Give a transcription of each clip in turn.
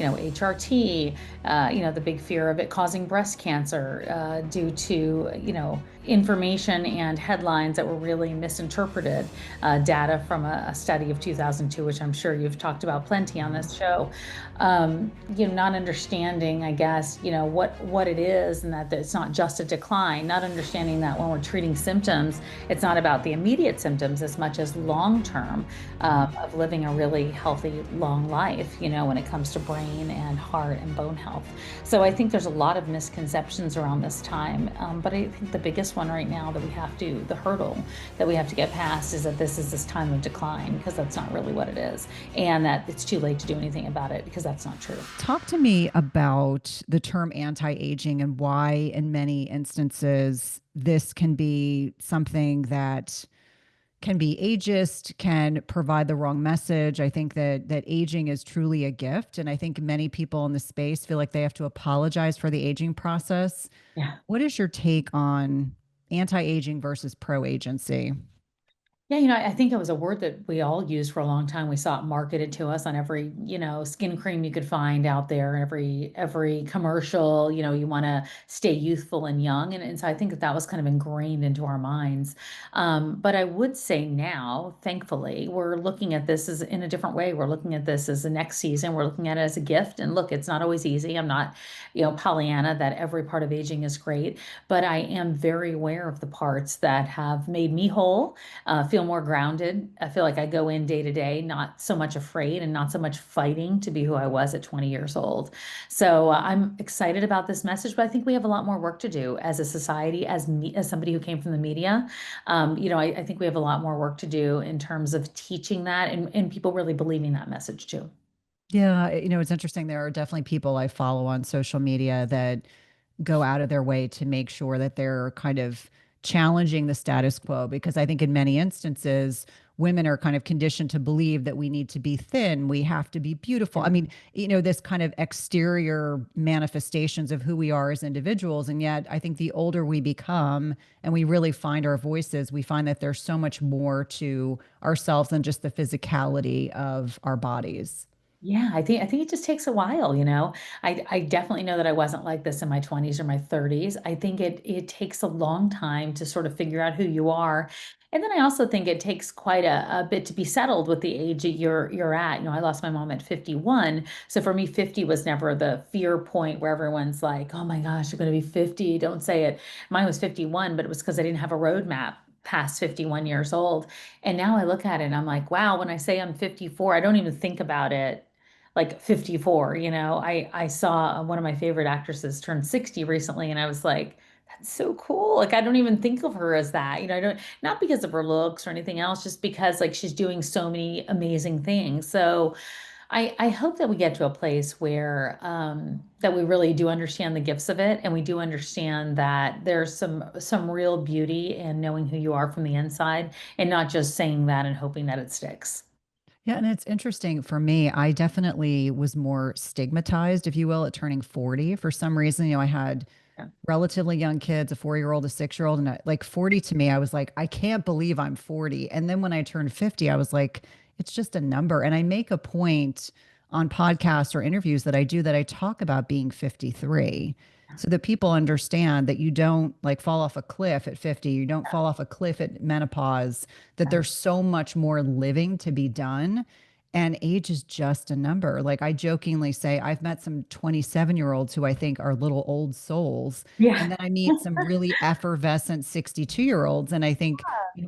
HRT, the big fear of it causing breast cancer due to, information and headlines that were really misinterpreted, data from a study of 2002, which I'm sure you've talked about plenty on this show. Not understanding, I guess, what it is, and that it's not just a decline, not understanding that when we're treating symptoms, it's not about the immediate symptoms as much as long term of living a really healthy, long life, when it comes to brain and heart and bone health. So I think there's a lot of misconceptions around this time. But I think the biggest one right now that the hurdle that we have to get past is that this is this time of decline, because that's not really what it is. And that it's too late to do anything about it, because that's not true. Talk to me about the term anti-aging and why, in many instances, this can be something that can be ageist, can provide the wrong message. I think that aging is truly a gift, and I think many people in the space feel like they have to apologize for the aging process. Yeah. What is your take on anti-aging versus pro-agency? Yeah, I think it was a word that we all used for a long time. We saw it marketed to us on every, skin cream you could find out there, every commercial, you want to stay youthful and young. And so I think that was kind of ingrained into our minds. But I would say now, thankfully, we're looking at this as in a different way. We're looking at this as the next season. We're looking at it as a gift. And look, it's not always easy. I'm not, Pollyanna, that every part of aging is great, but I am very aware of the parts that have made me whole, feel more grounded. I feel like I go in day to day, not so much afraid and not so much fighting to be who I was at 20 years old. So I'm excited about this message, but I think we have a lot more work to do as a society, as me, as somebody who came from the media. I think we have a lot more work to do in terms of teaching that, and people really believing that message too. Yeah, it's interesting. There are definitely people I follow on social media that go out of their way to make sure that they're kind of challenging the status quo, because I think in many instances, women are kind of conditioned to believe that we need to be thin, we have to be beautiful. I mean, this kind of exterior manifestations of who we are as individuals. And yet, I think the older we become and we really find our voices, we find that there's so much more to ourselves than just the physicality of our bodies. Yeah, I think it just takes a while, I definitely know that I wasn't like this in my 20s or my 30s. I think it takes a long time to sort of figure out who you are. And then I also think it takes quite a bit to be settled with the age that you're at. I lost my mom at 51. So for me, 50 was never the fear point where everyone's like, oh my gosh, you're gonna be 50. Don't say it. Mine was 51, but it was because I didn't have a roadmap past 51 years old. And now I look at it and I'm like, wow, when I say I'm 54, I don't even think about it like 54. I saw one of my favorite actresses turn 60 recently, and I was like, that's so cool. Like, I don't even think of her as that. I don't, not because of her looks or anything else, just because like she's doing so many amazing things. So I hope that we get to a place where that we really do understand the gifts of it, and we do understand that there's some real beauty in knowing who you are from the inside, and not just saying that and hoping that it sticks. Yeah, and it's interesting for me. I definitely was more stigmatized, if you will, at turning 40. For some reason, I had Yeah. relatively young kids, a 4-year-old, a 6-year-old, and like 40 to me, I was like, I can't believe I'm 40. And then when I turned 50, I was like, it's just a number. And I make a point on podcasts or interviews that I do that I talk about being 53 so that people understand that you don't like fall off a cliff at 50, you don't fall off a cliff at menopause, that Yeah. there's so much more living to be done. And age is just a number. Like I jokingly say, I've met some 27-year-olds who I think are little old souls. Yeah. And then I meet some really effervescent 62-year-olds. And I think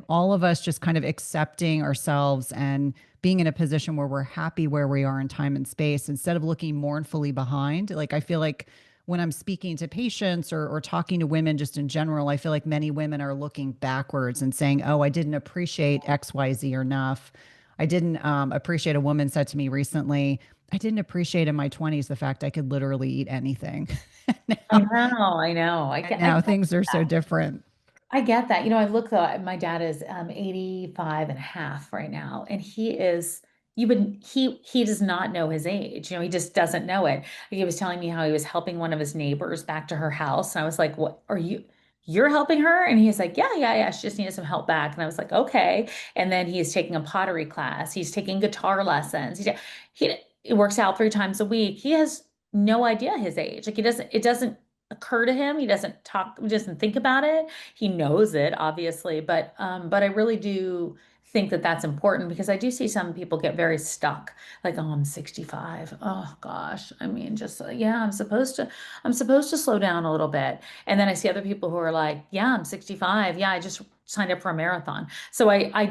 all of us just kind of accepting ourselves and being in a position where we're happy where we are in time and space instead of looking mournfully behind. Like I feel like when I'm speaking to patients or talking to women just in general, I feel like many women are looking backwards and saying, oh, I didn't appreciate XYZ enough. I didn't appreciate, a woman said to me recently, I didn't appreciate in my 20s the fact I could literally eat anything. I now, know, I know. and now things are so different. I get that. I look though, my dad is 85 and a half right now, and he does not know his age. He just doesn't know it. He was telling me how he was helping one of his neighbors back to her house, and I was like, "What are you're helping her?" And he's like, "Yeah, yeah, yeah. She just needed some help back." And I was like, "Okay." And then he's taking a pottery class. He's taking guitar lessons. He It works out 3 times a week. He has no idea his age. Like it doesn't occur to him. He doesn't think about it. He knows it, obviously, but I really do think that that's important because I do see some people get very stuck. Like, oh, I'm 65. Oh gosh. I mean, just yeah, I'm supposed to slow down a little bit. And then I see other people who are like, yeah, I'm 65. Yeah, I just signed up for a marathon. So I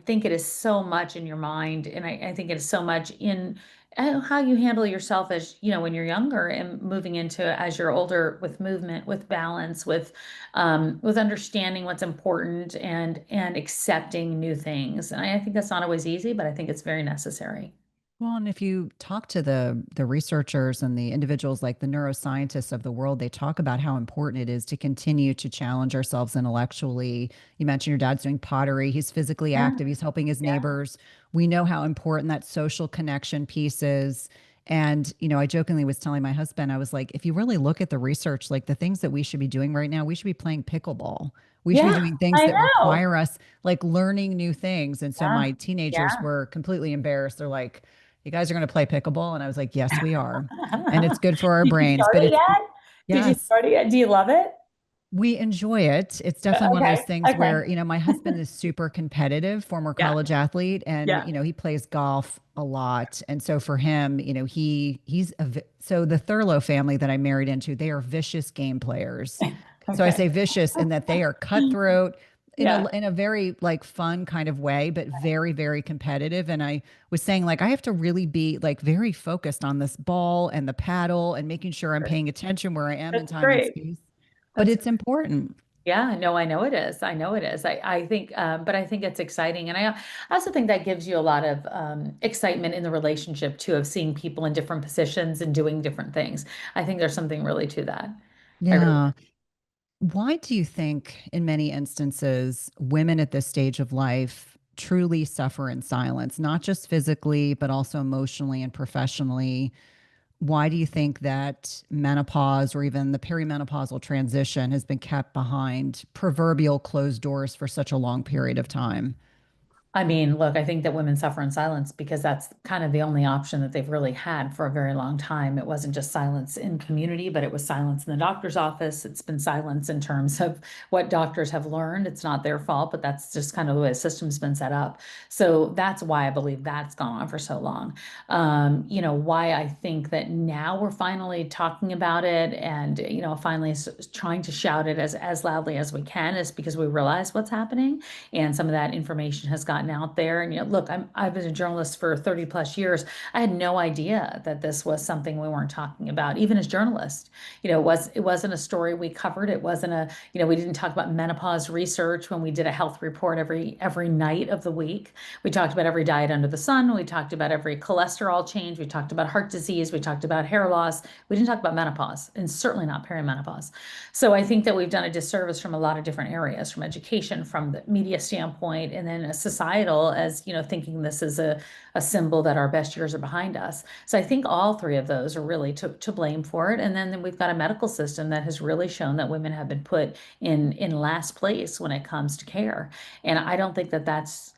think it is so much in your mind, and I think it is so much in how you handle yourself as, when you're younger and moving into as you're older with movement, with balance, with understanding what's important and accepting new things. And I think that's not always easy, but I think it's very necessary. Well, and if you talk to the researchers and the individuals like the neuroscientists of the world, they talk about how important it is to continue to challenge ourselves intellectually. You mentioned your dad's doing pottery. He's physically Yeah, active. He's helping his yeah, neighbors. We know how important that social connection piece is. And, I jokingly was telling my husband, I was like, if you really look at the research, like the things that we should be doing right now, we should be playing pickleball. We should be yeah. doing things I that know. require us like learning new things. And so Yeah, my teenagers yeah. were completely embarrassed. They're like, you guys are going to play pickleball? And I was like, yes, we are. And it's good for our Did you brains, start but it yet? Did you yes, start it yet? Do you love it? we enjoy it. It's definitely one of those Okay. things Okay. where, my husband is super competitive, former Yeah. college athlete, and, Yeah. he plays golf a lot. And so for him, so the Thurlow family that I married into, they are vicious game players. So I Okay. say vicious in that they are cutthroat in a Yeah. in a very like fun kind of way, but very, very competitive. And I was saying like I have to really be like very focused on this ball and the paddle and making sure I'm paying attention where I am in That's time and great. space. But That's it's important. Yeah, no, I know it is. I know it is. I think, but I think it's exciting, and I also think that gives you a lot of excitement in the relationship too, of seeing people in different positions and doing different things. I think there's something really to that. I really, Yeah. Why do you think, in many instances, women at this stage of life truly suffer in silence, not just physically, but also emotionally and professionally? Why do you think that menopause or even the perimenopausal transition has been kept behind proverbial closed doors for such a long period of time? I mean, look, I think that women suffer in silence because that's kind of the only option that they've really had for a very long time. It wasn't just silence in community, but it was silence in the doctor's office. It's been silence in terms of what doctors have learned. It's not their fault, but that's just kind of the way the system's been set up. So that's why I believe that's gone on for so long. Why I think that now we're finally talking about it and, finally trying to shout it as loudly as we can is because we realize what's happening and some of that information has gotten out there. And look, I've been a journalist for 30 plus years. I had no idea that this was something we weren't talking about, even as journalists. It wasn't a story we covered. It wasn't we didn't talk about menopause research when we did a health report every night of the week. We talked about every diet under the sun. We talked about every cholesterol change. We talked about heart disease. We talked about hair loss. We didn't talk about menopause, and certainly not perimenopause. So I think that we've done a disservice from a lot of different areas, from education, from the media standpoint, and then a societal as, thinking this is a symbol that our best years are behind us. So I think all three of those are really to blame for it. And then we've got a medical system that has really shown that women have been put in last place when it comes to care. And I don't think that that's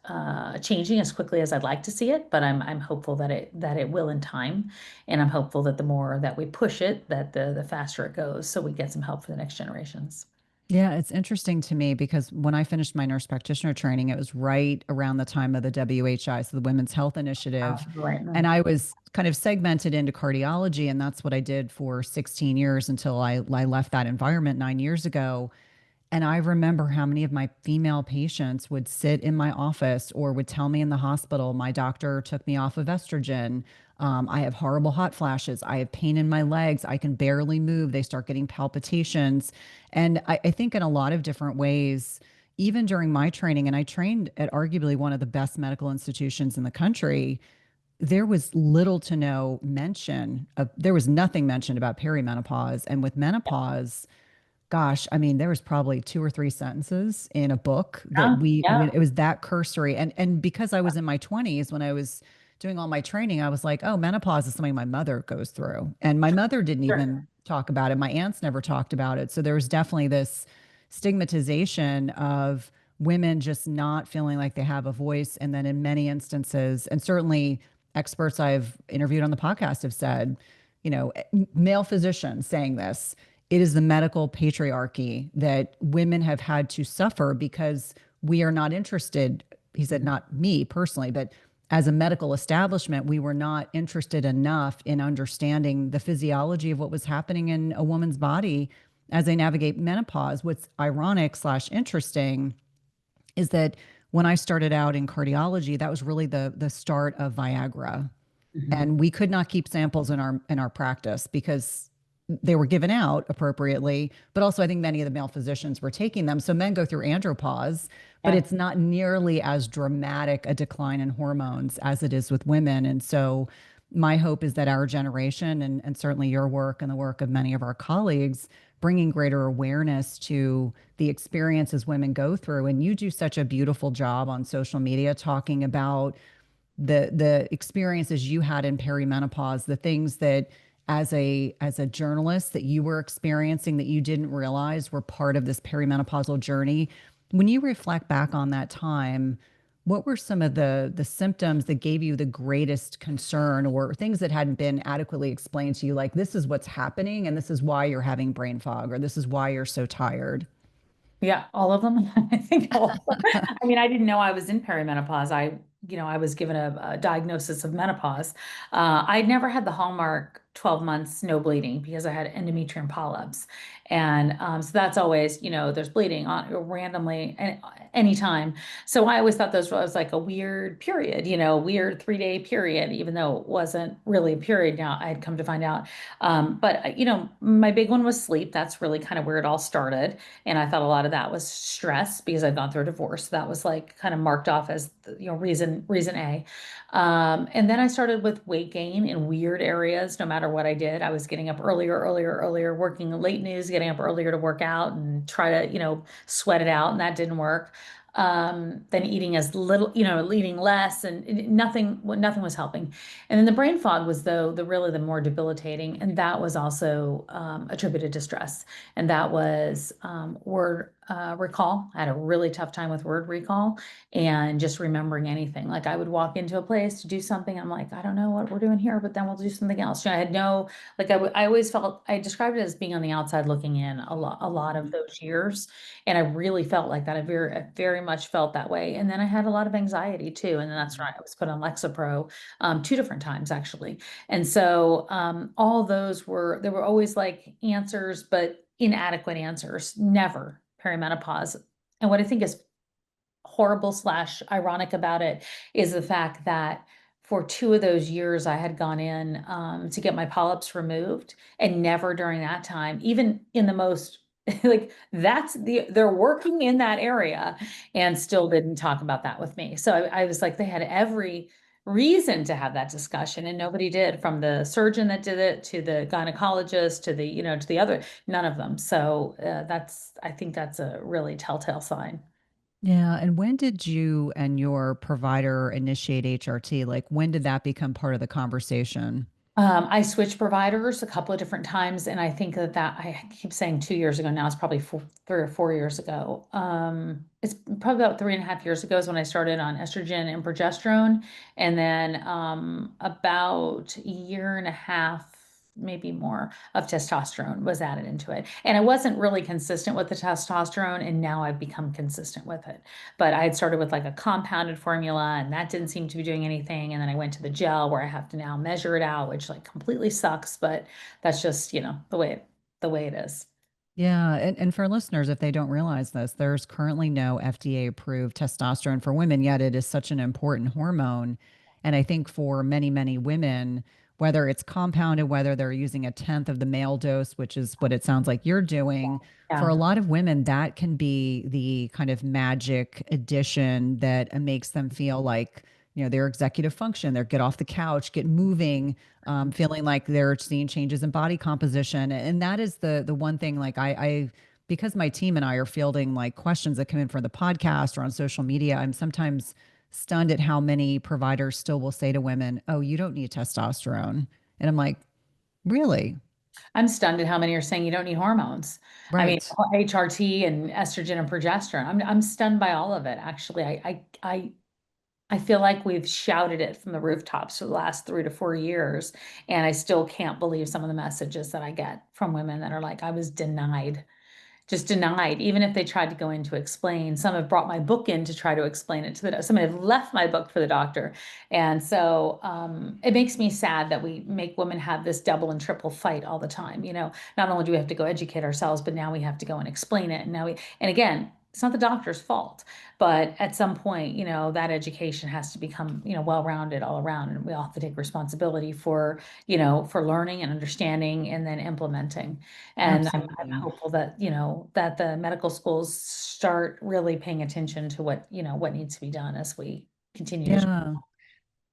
changing as quickly as I'd like to see it, but I'm hopeful that it will in time. And I'm hopeful that the more that we push it, that the faster it goes, so we get some help for the next generations. Yeah, it's interesting to me because when I finished my nurse practitioner training, it was right around the time of the WHI, so the Women's Health Initiative. Right. And I was kind of segmented into cardiology, and that's what I did for 16 years until I left that environment 9 years ago. And I remember how many of my female patients would sit in my office or would tell me in the hospital, my doctor took me off of estrogen. I have horrible hot flashes. I have pain in my legs. I can barely move. They start getting palpitations. And I think in a lot of different ways, even during my training, and I trained at arguably one of the best medical institutions in the country, there was little to no mention of, there was nothing mentioned about perimenopause. And with menopause, gosh, I mean, there was probably two or three sentences in a book that Yeah, yeah, it was that cursory. And because I was in my 20s when I was doing all my training, I was like, oh, menopause is something my mother goes through. And my mother didn't sure. even talk about it. My aunts never talked about it. So there was definitely this stigmatization of women just not feeling like they have a voice. And then in many instances, and certainly experts I've interviewed on the podcast have said, male physicians saying this. It is the medical patriarchy that women have had to suffer because we are not interested. He said, Mhm. not me personally, but as a medical establishment, we were not interested enough in understanding the physiology of what was happening in a woman's body as they navigate menopause. What's ironic slash interesting is that when I started out in cardiology, that was really the start of Viagra, Mhm. and we could not keep samples in our practice because they were given out appropriately, but also I think many of the male physicians were taking them. So men go through andropause, but Yeah. it's not nearly as dramatic a decline in hormones as it is with women. And so my hope is that our generation, and certainly your work and the work of many of our colleagues, bringing greater awareness to the experiences women go through. And you do such a beautiful job on social media talking about the experiences you had in perimenopause, the things that as a journalist that you were experiencing that you didn't realize were part of this perimenopausal journey. When you reflect back on that time, what were some of the symptoms that gave you the greatest concern, or things that hadn't been adequately explained to you, like this is what's happening and this is why you're having brain fog, or this is why you're so tired? Yeah, all of them. I think all of them. I mean, I didn't know I was in perimenopause. I was given a diagnosis of menopause. I'd never had the hallmark 12 months no bleeding because I had endometrium polyps. And so that's always, there's bleeding on randomly anytime. So I always thought those was like a weird period, weird 3-day period, even though it wasn't really a period. Now I had come to find out. But my big one was sleep. That's really kind of where it all started. And I thought a lot of that was stress because I'd gone through a divorce. That was like kind of marked off as reason A. And then I started with weight gain in weird areas. No matter what I did, I was getting up earlier, working late news, getting up earlier to work out and try to, sweat it out, and that didn't work. Then eating as little, eating less, and nothing was helping. And then the brain fog was though the more debilitating, and that was also attributed to stress. And that was word recall. I had a really tough time with word recall and just remembering anything. Like I would walk into a place to do something. I'm like, I don't know what we're doing here, but then we'll do something else. I had no, like I always felt, I described it as being on the outside looking in a lot of those years. And I really felt like that. I very much felt that way. And then I had a lot of anxiety too. And then that's right. I was put on Lexapro 2 different times actually. And so all those there were always like answers, but inadequate answers, never perimenopause. And what I think is horrible slash ironic about it is the fact that for 2 of those years I had gone in to get my polyps removed, and never during that time, even in the most like they're working in that area and still didn't talk about that with me. So I was like, they had every reason to have that discussion and nobody did, from the surgeon that did it to the gynecologist to the other, none of them. So I think that's a really telltale sign. Yeah. And when did you and your provider initiate HRT? Like, when did that become part of the conversation? I switched providers a couple of different times, and I think that I keep saying 2 years ago. Now it's probably 3 or 4 years ago. It's probably about 3.5 years ago is when I started on estrogen and progesterone, and then about a year and a half, maybe more, of testosterone was added into it. And I wasn't really consistent with the testosterone, and now I've become consistent with it. But I had started with like a compounded formula, and that didn't seem to be doing anything. And then I went to the gel where I have to now measure it out, which like completely sucks, but that's just, the way it is. Yeah. And for listeners, if they don't realize this, there's currently no FDA approved testosterone for women, yet it is such an important hormone. And I think for many, many women, whether it's compounded, whether they're using a tenth of the male dose, which is what it sounds like you're doing, for a Yeah. lot of women, that can be the kind of magic addition that makes them feel like, their executive function, they're get off the couch, get moving, feeling like they're seeing changes in body composition. And that is the one thing, like because my team and I are fielding like questions that come in for the podcast or on social media, I'm sometimes stunned at how many providers still will say to women, "Oh, you don't need testosterone." And I'm like, "Really?" I'm stunned at how many are saying you don't need hormones. I mean, Right. HRT and estrogen and progesterone. I'm stunned by all of it, actually. I I feel like we've shouted it from the rooftops for the last 3 to 4 years, and I still can't believe some of the messages that I get from women that are like, I was denied, just denied, even if they tried to go in to explain. Some have brought my book in to try to explain it to some have left my book for the doctor. And so it makes me sad that we make women have this double and triple fight all the time. Not only do we have to go educate ourselves, but now we have to go and explain it. And again, it's not the doctor's fault, but at some point, that education has to become, well-rounded all around. And we all have to take responsibility for learning and understanding and then implementing. And I'm Absolutely. hopeful that, that the medical schools start really paying attention to what needs to be done as we continue to. Yeah.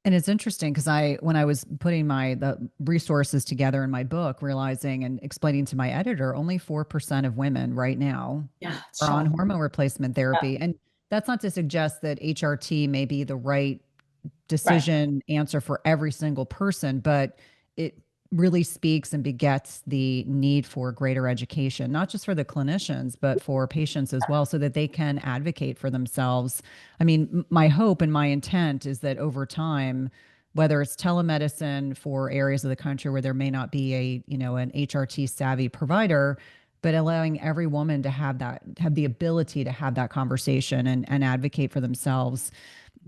And it's interesting because when I was putting the resources together in my book, realizing and explaining to my editor, only 4% of women right now Yeah, it's are on shocking. hormone replacement Yeah, therapy. And that's not to suggest that HRT may be the right right. decision answer for every single person, but it really speaks and begets the need for greater education, not just for the clinicians, but for patients as well, so that they can advocate for themselves. I mean, my hope and my intent is that over time, whether it's telemedicine for areas of the country where there may not be an HRT savvy provider, but allowing every woman to have the ability to have that conversation and advocate for themselves.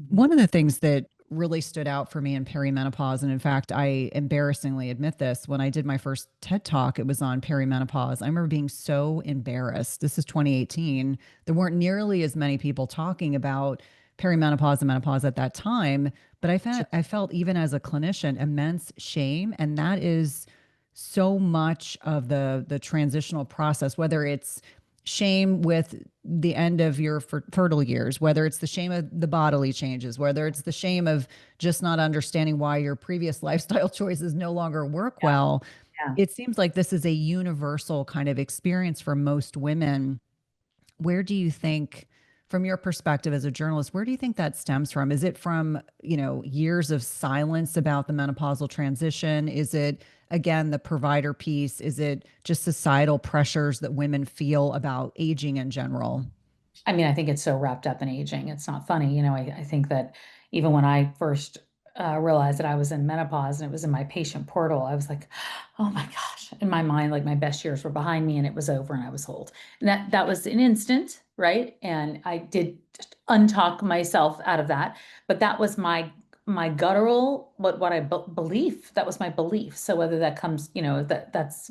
Mhm. One of the things that really stood out for me in perimenopause, and in fact, I embarrassingly admit this, when I did my first TED talk, it was on perimenopause. I remember being so embarrassed. This is 2018. There weren't nearly as many people talking about perimenopause and menopause at that time, but Sure. I felt even as a clinician immense shame, and that is so much of the transitional process, whether it's shame with the end of your fertile years, whether it's the shame of the bodily changes, whether it's the shame of just not understanding why your previous lifestyle choices no longer work Yeah, well. yeah. It seems like this is a universal kind of experience for most women. Where do you think, from your perspective as a journalist, where do you think that stems from? Is it from, years of silence about the menopausal transition? Is it, again, the provider piece? Is it just societal pressures that women feel about aging in general? I mean, I think it's so wrapped up in aging. It's not funny. I think that even when I first realized that I was in menopause and it was in my patient portal, I was like, oh my gosh. In my mind, like my best years were behind me and it was over and I was old. And that was an instant, right? And I did just untalk myself out of that. But that was my guttural, what I belief, that was my belief. So whether that comes, that's,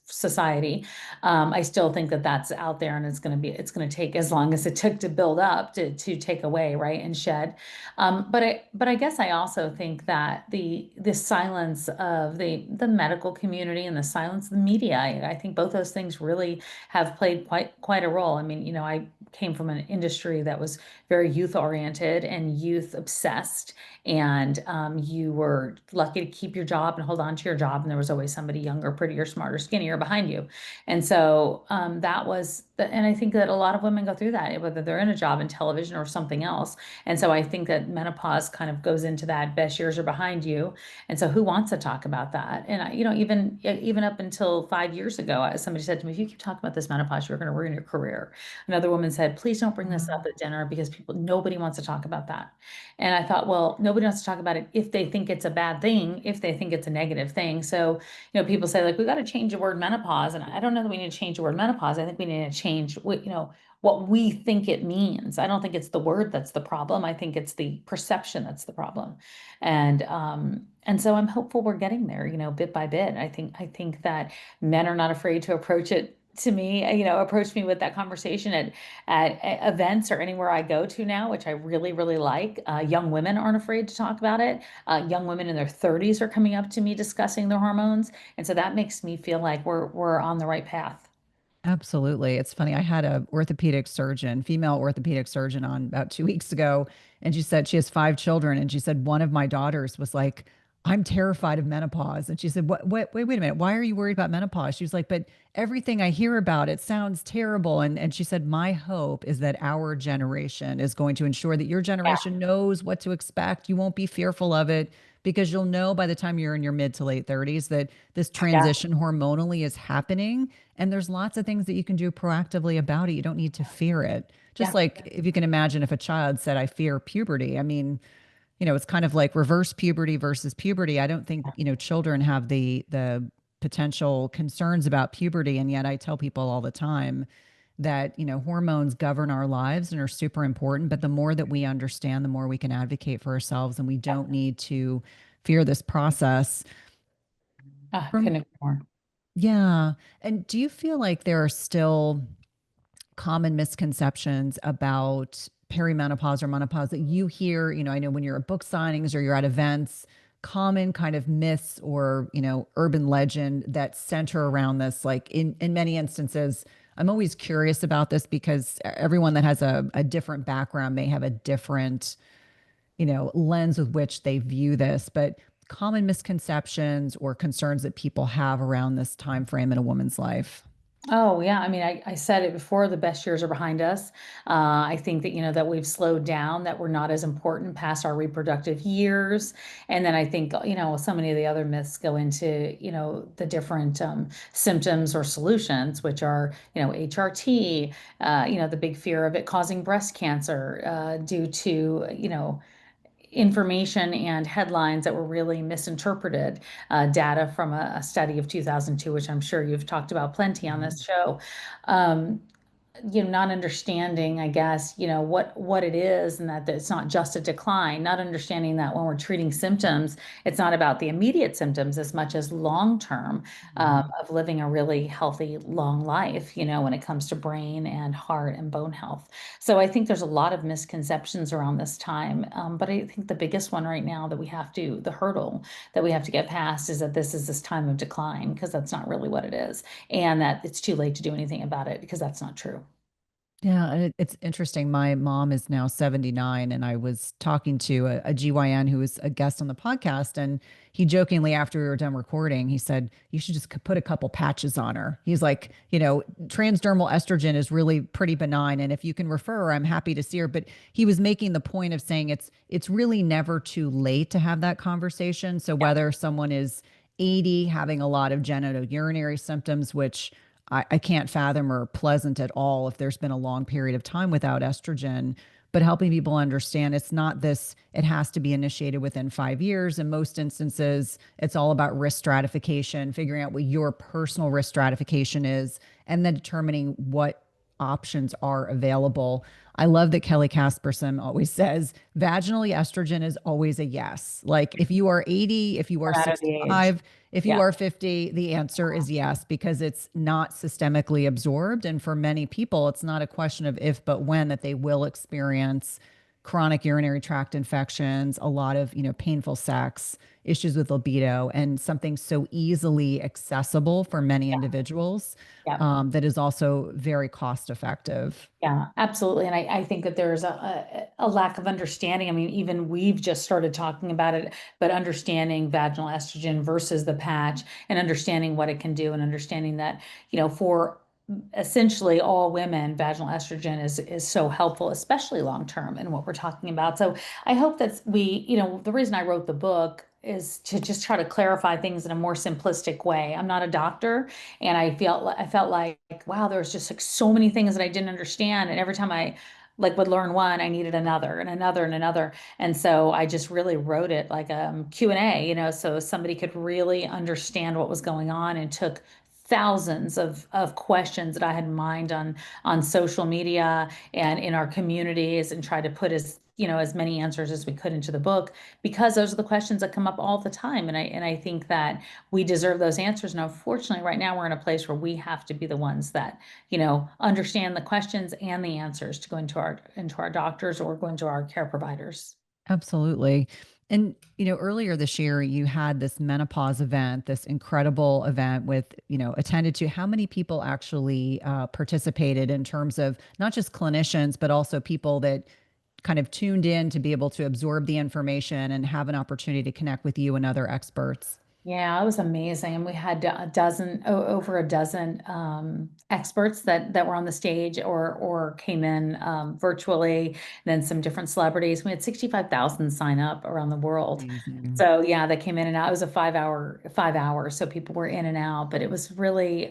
society, I still think that that's out there and it's going to take as long as it took to build up to take away, right, and shed. But I guess I also think that the silence of the medical community and the silence of the media, I think both those things really have played quite a role. I mean, I came from an industry that was very youth oriented and youth obsessed, and you were lucky to keep your job and hold on to your job, and there was always somebody younger, prettier, smarter, skinnier behind you. And so and I think that a lot of women go through that, whether they're in a job in television or something else. And so I think that menopause kind of goes into that best years are behind you. And so who wants to talk about that? And even up until 5 years ago, somebody said to me, if you keep talking about this menopause, you're going to ruin your career. Another woman said, please don't bring this up at dinner because nobody wants to talk about that. And I thought, well, nobody wants to talk about it if they think it's a bad thing, if they think it's a negative thing. So people say like we got to change the word menopause, and I don't know that we need to change the word menopause. I think we need to change what we think it means. I don't think it's the word that's the problem. I think it's the perception that's the problem, and so I'm hopeful we're getting there, bit by bit. I think that men are not afraid to approach it. To me, approach me with that conversation at events or anywhere I go to now, which I really, really like. Young women aren't afraid to talk about it. Young women in their 30s are coming up to me discussing their hormones. And so that makes me feel like we're on the right path. Absolutely. It's funny. I had a female orthopedic surgeon on about 2 weeks ago, and she said she has 5 children. And she said one of my daughters was like, I'm terrified of menopause. And she said, wait a minute. Why are you worried about menopause? She was like, but everything I hear about it sounds terrible. And she said, my hope is that our generation is going to ensure that your Yeah, generation knows what to expect. You won't be fearful of it because you'll know by the time you're in your mid to late 30s that this Yeah, transition hormonally is happening. And there's lots of things that you can do proactively about it. You don't need to fear it. Just yeah, like if you can imagine if a child said, I fear puberty. I mean, it's kind of like reverse puberty versus puberty. I don't think, children have the potential concerns about puberty. And yet I tell people all the time that, hormones govern our lives and are super important. But the more that we understand, the more we can advocate for ourselves. And we don't need to fear this process. From couldn't agree more. Yeah. And do you feel like there are still common misconceptions about perimenopause or menopause that you hear? I know when you're at book signings or you're at events, common kind of myths or, urban legend that center around this. Like in many instances, I'm always curious about this because everyone that has a different background may have a different, lens with which they view this. But common misconceptions or concerns that people have around this time frame in a woman's life. Oh, yeah. I mean, I said it before, the best years are behind us. I think that, that we've slowed down, that we're not as important past our reproductive years. And then I think, so many of the other myths go into, the different symptoms or solutions, which are, HRT, the big fear of it causing breast cancer due to, information and headlines that were really misinterpreted, data from a study of 2002, which I'm sure you've talked about plenty on Mhm. this show. Um, not understanding, I guess, what it is, and that it's not just a decline, not understanding that when we're treating symptoms, it's not about the immediate symptoms as much as long term Mhm. of living a really healthy, long life, when it comes to brain and heart and bone health. So I think there's a lot of misconceptions around this time. But I think the biggest one right now that the hurdle that we have to get past is that this is this time of decline, because that's not really what it is. And that it's too late to do anything about it, because that's not true. Yeah, and it's interesting. My mom is now 79, and I was talking to a GYN who was a guest on the podcast, and he jokingly, after we were done recording, he said, "You should just put a couple patches on her." He's like, transdermal estrogen is really pretty benign, and if you can refer her, I'm happy to see her. But he was making the point of saying it's really never too late to have that conversation. So Yeah. whether someone is 80 having a lot of genitourinary symptoms, which I can't fathom are pleasant at all if there's been a long period of time without estrogen. But helping people understand it's not this, it has to be initiated within 5 years. In most instances, it's all about risk stratification, figuring out what your personal risk stratification is, and then determining what options are available. I love that Kelly Casperson always says vaginally estrogen is always a yes. Like if you are 80, if you No are matter the age. 65, if you Yeah. are 50, the answer is yes, because it's not systemically absorbed. And for many people, it's not a question of if, but when that they will experience chronic urinary tract infections, a lot of, painful sex, issues with libido, and something so easily accessible for many Yeah. individuals Yeah. that is also very cost effective. Yeah, absolutely. And I think that there's a lack of understanding. I mean, even we've just started talking about it, but understanding vaginal estrogen versus the patch, and understanding what it can do, and understanding that, for essentially all women, vaginal estrogen is so helpful, especially long term in what we're talking about. So I hope that the reason I wrote the book is to just try to clarify things in a more simplistic way. I'm not a doctor, and I felt like, wow, there was just like so many things that I didn't understand, and every time I like would learn one, I needed another and another and another. And so I just really wrote it like Q&A, so somebody could really understand what was going on, and took thousands of questions that I had mined on social media and in our communities, and tried to put as many answers as we could into the book, because those are the questions that come up all the time. And I think that we deserve those answers. And unfortunately, right now we're in a place where we have to be the ones that, understand the questions and the answers to go into our doctors or go into our care providers. Absolutely. And, earlier this year, you had this menopause event, this incredible event with, attended to. How many people actually participated in terms of not just clinicians, but also people that kind of tuned in to be able to absorb the information and have an opportunity to connect with you and other experts? Yeah, it was amazing. And we had over a dozen experts that were on the stage or came in virtually, and then some different celebrities. We had 65,000 sign up around the world. Amazing. So yeah, they came in and out. It was a 5 hours, so people were in and out, but it was really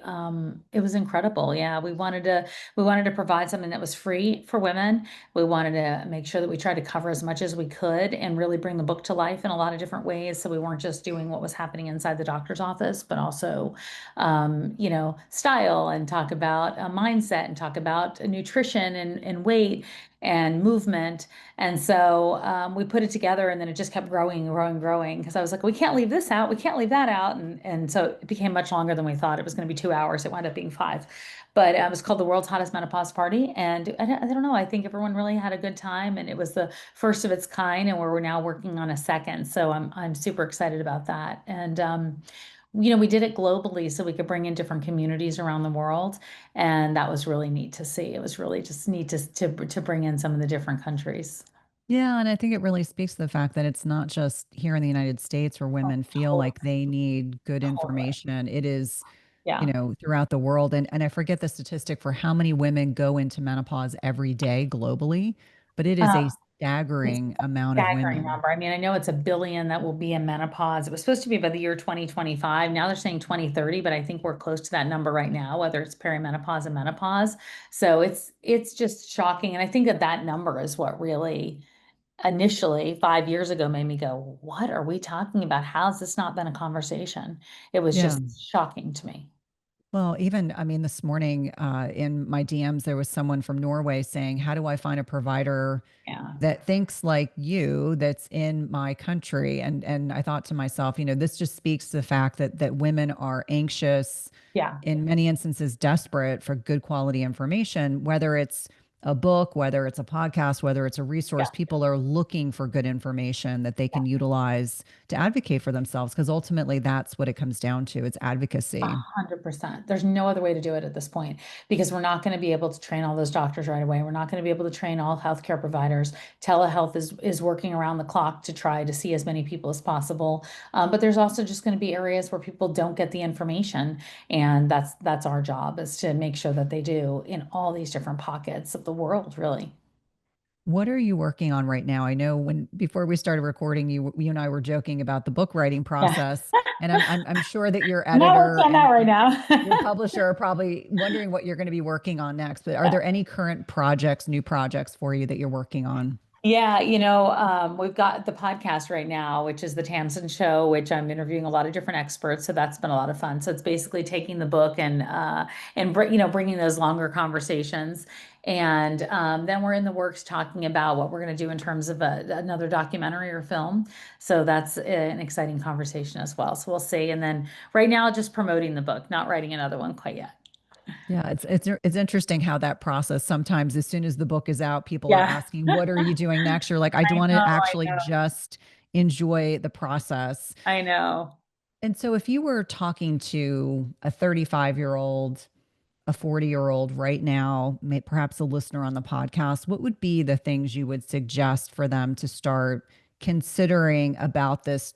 it was incredible. Yeah, we wanted to provide something that was free for women. We wanted to make sure that we tried to cover as much as we could and really bring the book to life in a lot of different ways. So we weren't just doing what was happening inside the doctor's office, but also, style and talk about mindset and talk about nutrition and weight and movement. And so we put it together and then it just kept growing and growing and growing because I was like, we can't leave this out. We can't leave that out. And so it became much longer than we thought. It was going to be 2 hours. It wound up being five. But it was called the World's Hottest Menopause Party. And I don't know, I think everyone really had a good time. And it was the first of its kind. And we're now working on a second. So I'm super excited about that. And, we did it globally so we could bring in different communities around the world. And that was really neat to see. It was really just neat to bring in some of the different countries. Yeah, and I think it really speaks to the fact that it's not just here in the United States where Oh, women feel totally, like they need good totally. information. It is, Yeah. throughout the world. And I forget the statistic for how many women go into menopause every day globally, but it is a It's staggering a amount of staggering women. number. I mean, I know it's a billion that will be in menopause. It was supposed to be by the year 2025. Now they're saying 2030, but I think we're close to that number right now, whether it's perimenopause and menopause. So it's just shocking. And I think that number is what really initially 5 years ago made me go, what are we talking about? How has this not been a conversation? It was Yeah. just shocking to me. Well, even, I mean, this morning in my DMs, there was someone from Norway saying, how do I find a provider Yeah. that thinks like you that's in my country? And I thought to myself, this just speaks to the fact that women are anxious, Yeah. in many instances desperate for good quality information, whether it's a book, whether it's a podcast, whether it's a resource. Yeah. People are looking for good information that they can utilize to advocate for themselves, because ultimately that's what it comes down to. It's advocacy. 100%. There's no other way to do it at this point because we're not going to be able to train all those doctors right away. We're not going to be able to train all healthcare providers. Telehealth is working around the clock to try to see as many people as possible. But there's also just going to be areas where people don't get the information, and that's our job is to make sure that they do in all these different pockets of the world, really. What are you working on right now? I know when before we started recording, you and I were joking about the book writing Yeah, process, and I'm sure that your I'm not working editor on that and right now. your publisher are probably wondering what you're going to be working on next. But are Yeah. there any current projects, new projects for you that you're working on? Yeah, we've got the podcast right now, which is the Tamsen Show, which I'm interviewing a lot of different experts. So that's been a lot of fun. So it's basically taking the book and bringing those longer conversations. And then we're in the works talking about what we're going to do in terms of another documentary or film. So that's an exciting conversation as well. So we'll see. And then right now, just promoting the book, not writing another one quite yet. Yeah, it's interesting how that process sometimes, as soon as the book is out, people are Yeah, asking, "What are you doing next?" You're like, "I do I want know, to I actually know, just enjoy the process." I know. And so, if you were talking to a 35-year-old, a 40-year-old right now, perhaps a listener on the podcast, what would be the things you would suggest for them to start considering about this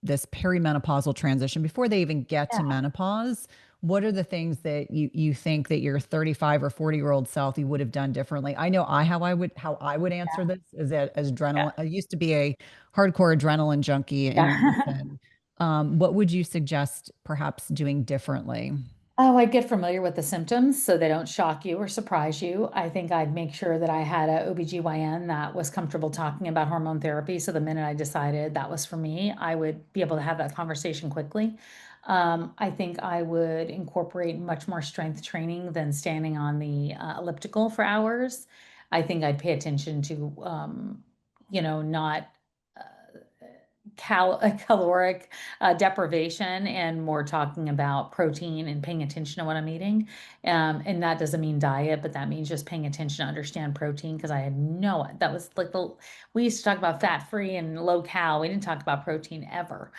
perimenopausal transition before they even get to Yeah, menopause? What are the things that you think that your 35 or 40-year-old self you would have done differently? I know how I would answer this is that as yeah, adrenaline. I used to be a hardcore adrenaline junkie in yeah. medicine. What would you suggest perhaps doing differently? Oh, I'd get familiar with the symptoms so they don't shock you or surprise you. I think I'd make sure that I had a OBGYN that was comfortable talking about hormone therapy. So the minute I decided that was for me, I would be able to have that conversation quickly. I think I would incorporate much more strength training than standing on the elliptical for hours. I think I'd pay attention to, not uh, caloric deprivation and more talking about protein and paying attention to what I'm eating. And that doesn't mean diet, but that means just paying attention to understand protein because I had that was like we used to talk about fat free and low cal. We didn't talk about protein ever.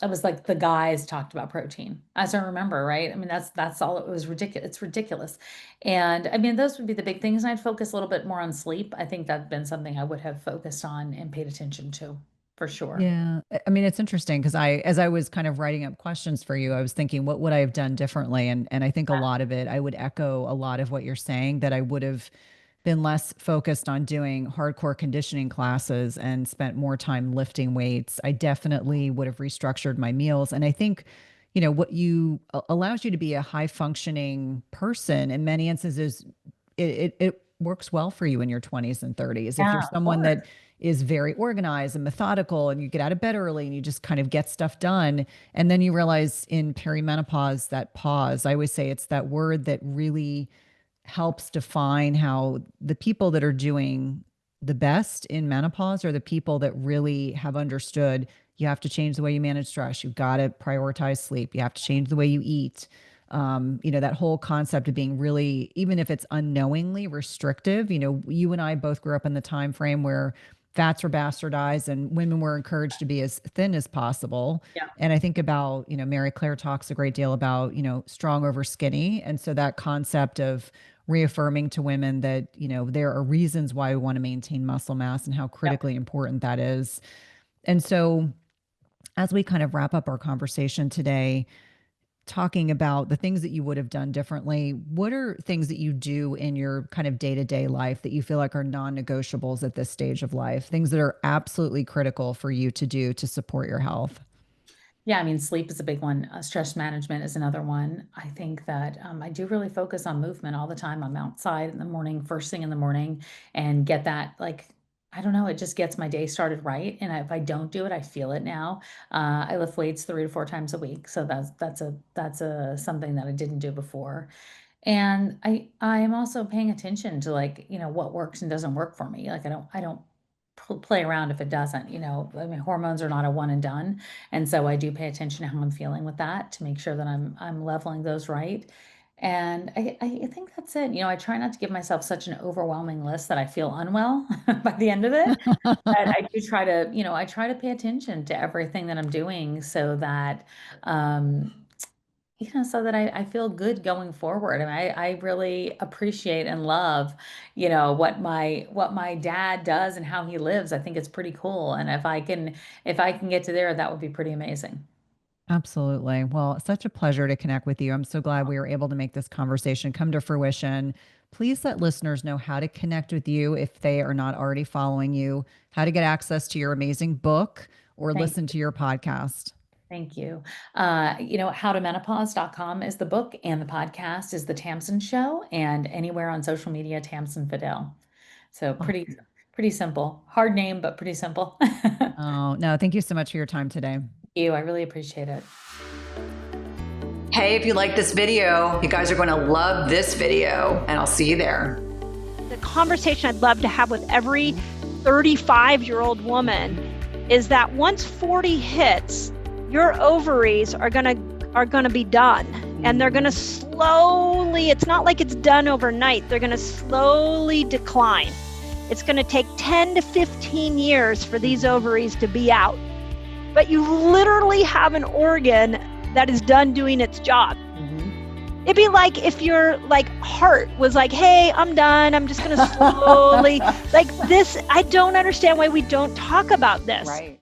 It was like the guys talked about protein, as I remember, right? I mean, that's all. It was ridiculous. It's ridiculous. And I mean, those would be the big things. And I'd focus a little bit more on sleep. I think that's been something I would have focused on and paid attention to. for sure. Yeah. I mean, it's interesting because as I was kind of writing up questions for you, I was thinking, what would I have done differently? And I think a lot of it, I would echo a lot of what you're saying, that I would have been less focused on doing hardcore conditioning classes and spent more time lifting weights. I definitely would have restructured my meals. And I think, what you allows you to be a high functioning person in many instances, it works well for you in your 20s and 30s. If you're Yeah, of someone course. that is very organized and methodical and you get out of bed early and you just kind of get stuff done. And then you realize in perimenopause, that pause, I always say it's that word that really helps define how the people that are doing the best in menopause are the people that really have understood you have to change the way you manage stress. You've got to prioritize sleep. You have to change the way you eat. That whole concept of being really, even if it's unknowingly restrictive, you and I both grew up in the time frame where fats were bastardized and women were encouraged to be as thin as possible. Yeah. And I think about, Mary Claire talks a great deal about, strong over skinny. And so that concept of reaffirming to women that, there are reasons why we want to maintain muscle mass and how Yeah. critically important that is. And so as we kind of wrap up our conversation today, talking about the things that you would have done differently, what are things that you do in your kind of day-to-day life that you feel like are non-negotiables at this stage of life, things that are absolutely critical for you to do to support your health? Yeah, I mean, sleep is a big one. Stress management is another one. I think that I do really focus on movement all the time. I'm outside in the morning, first thing in the morning, and get that like, I don't know, it just gets my day started right. And if I don't do it, I feel it now. I lift weights 3 to 4 times a week, so that's a something that I didn't do before. And I am also paying attention to, like, what works and doesn't work for me. Like, I don't play around if it doesn't, I mean, hormones are not a one and done. And so I do pay attention to how I'm feeling with that to make sure that I'm leveling those right. And I think that's it. I try not to give myself such an overwhelming list that I feel unwell by the end of it. But I do try to, I try to pay attention to everything that I'm doing so that um so that I feel good going forward. And I really appreciate and love, what my dad does and how he lives. I think it's pretty cool. And if I can get to there, that would be pretty amazing. Absolutely. Well, such a pleasure to connect with you. I'm so glad we were able to make this conversation come to fruition. Please let listeners know how to connect with you if they are not already following you, how to get access to your amazing book or Thank listen to your podcast. Thank you. Howtomenopause.com is the book, and the podcast is The Tamsen Show, and anywhere on social media, Tamsen Fadal. So pretty simple. Hard name, but pretty simple. Thank Oh, no, thank you so much for your time today. you. I really appreciate it. Hey, if you like this video, you guys are going to love this video, and I'll see you there. The conversation I'd love to have with every 35-year-old woman is that once 40 hits, your ovaries are gonna be done, and they're gonna slowly, it's not like it's done overnight, they're gonna slowly decline. It's gonna take 10 to 15 years for these ovaries to be out. But you literally have an organ that is done doing its job. Mhm. It'd be like if your heart was like, hey, I'm done, I'm just gonna slowly, like this, I don't understand why we don't talk about this. Right.